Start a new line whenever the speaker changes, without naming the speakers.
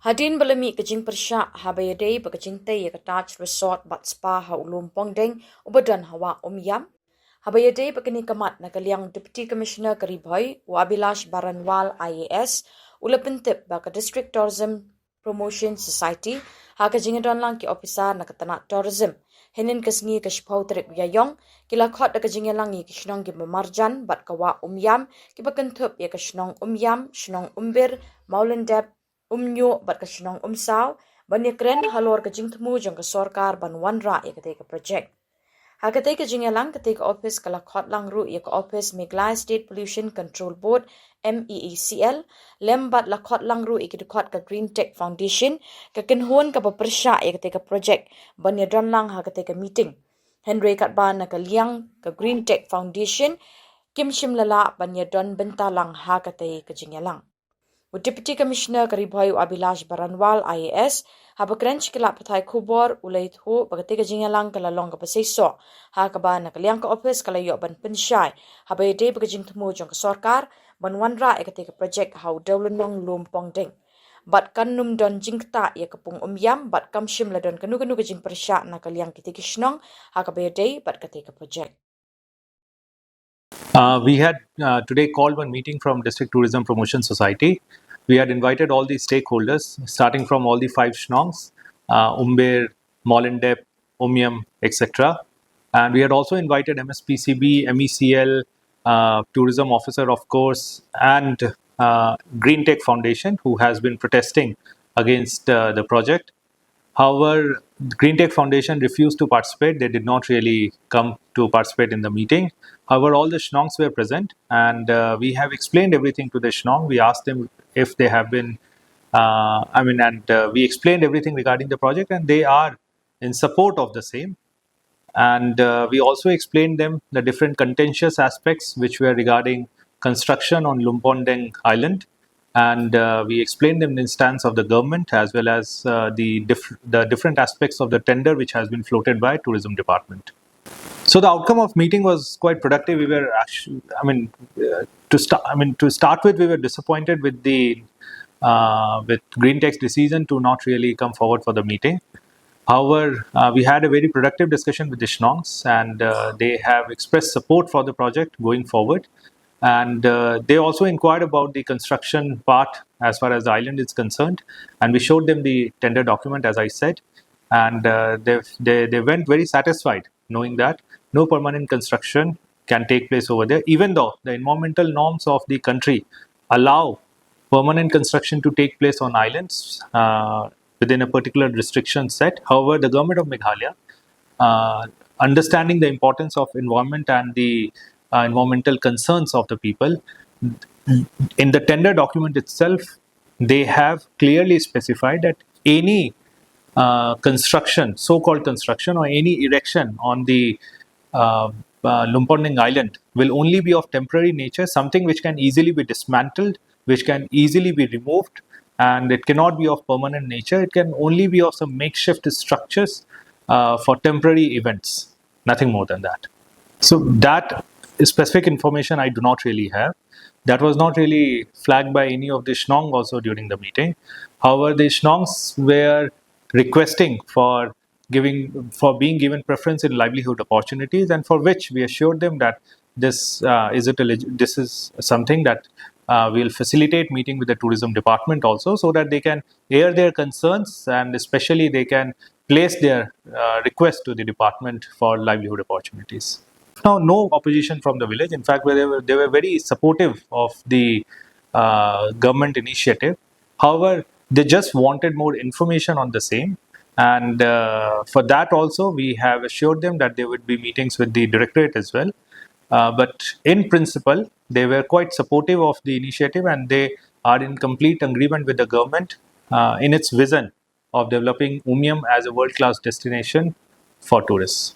Hadin balami kajing Pyrshah habayadei bakajing tay yakatach resort bat spa ha ulum pongdeng ubadan hawa Umiam. Habayadei bakani kamat nakaliang Deputy Commissioner Karibhoy Wabilash Baranwal IAS ula Pyntip baka District Tourism Promotion Society ha kajingadon lang ki officer nakatanak tourism. Henin kasngi kashpau trip yayong kila khot nakajingalangi ki Shnong ki mamarjan bat kawa Umiam ki bakantup ya ka Shnong Umiam, Shnong Umbir, Maulendep Umnyo bat ka Shnong Umsaw, banyakren halor ka jingtmu jong ka sorkar ban wanra ya ka project. Ha ka jingalang ka office kalakot lang ru ya ka office Meghalaya State Pollution Control Board MEECL, lembat lakot lang ru ikidukot ka Green Tech Foundation, ka kinhuan ka Pyrshah ya ka project, banyadon lang ha ka meeting. Henry katban na ka liang ka Green Tech Foundation, Kim Shimlala banyadon bentalang ha ka jingalang. Deputy Commissioner Karibhoy Wabilash Baranwal IAS habakrench kila patay Khubor ulait ho bagati ka jingalang kalalong ka pasayso ha kaba nakaliang ka office kalayo ban Pyntip habayde bagajing tumo jong ka sorkar ban wanra ekati ka project how dawlanong lumpong ding bat kanum don jingta ya kapung Umiam bat kamshim ladon kanu-kanu ka jing Pyrshah nakaliang kiti Shnong ha kabayde bat kati ka project.
We had today called one meeting from District Tourism Promotion Society. We had invited all the stakeholders, starting from all the 5 Shnongs, Umbir, Mollendep, Umiam, etc. And we had also invited MSPCB, MECL, Tourism Officer, of course, and Green Tech Foundation, who has been protesting against the project. However, the Green Tech Foundation refused to participate. They did not really come to participate in the meeting. However, all the Shnongs were present, and we have explained everything to the Shnong. We asked them if they have been, we explained everything regarding the project, and they are in support of the same. And we also explained them the different contentious aspects which were regarding construction on Lumpondeng Island. And we explained them the stance of the government as well as the different aspects of the tender which has been floated by Tourism Department. So the outcome of meeting was quite productive. We were actually, to start with, we were disappointed with the with Green Tech's decision to not really come forward for the meeting. However, we had a very productive discussion with the Shnongs, and they have expressed support for the project going forward. And they also inquired about the construction part as far as the island is concerned. And we showed them the tender document, as I said. And they went very satisfied, knowing that no permanent construction can take place over there, even though the environmental norms of the country allow permanent construction to take place on islands within a particular restriction set. However, the government of Meghalaya, understanding the importance of environment and the environmental concerns of the people, in the tender document itself, they have clearly specified that any construction, so-called construction, or any erection on the Lumpondeng Island will only be of temporary nature, something which can easily be dismantled, which can easily be removed, and it cannot be of permanent nature. It can only be of some makeshift structures for temporary events, nothing more than that. So that specific information I do not really have. That was not really flagged by any of the Shnong also during the meeting. However, the Shnongs were requesting for being given preference in livelihood opportunities, and for which we assured them that this is something that will facilitate meeting with the tourism department also, so that they can air their concerns, and especially they can place their request to the department for livelihood opportunities. Now, no opposition from the village. In fact, they were very supportive of the government initiative. However, they just wanted more information on the same. And for that also, we have assured them that there would be meetings with the directorate as well. But in principle, they were quite supportive of the initiative, and they are in complete agreement with the government in its vision of developing Umiam as a world-class destination for tourists.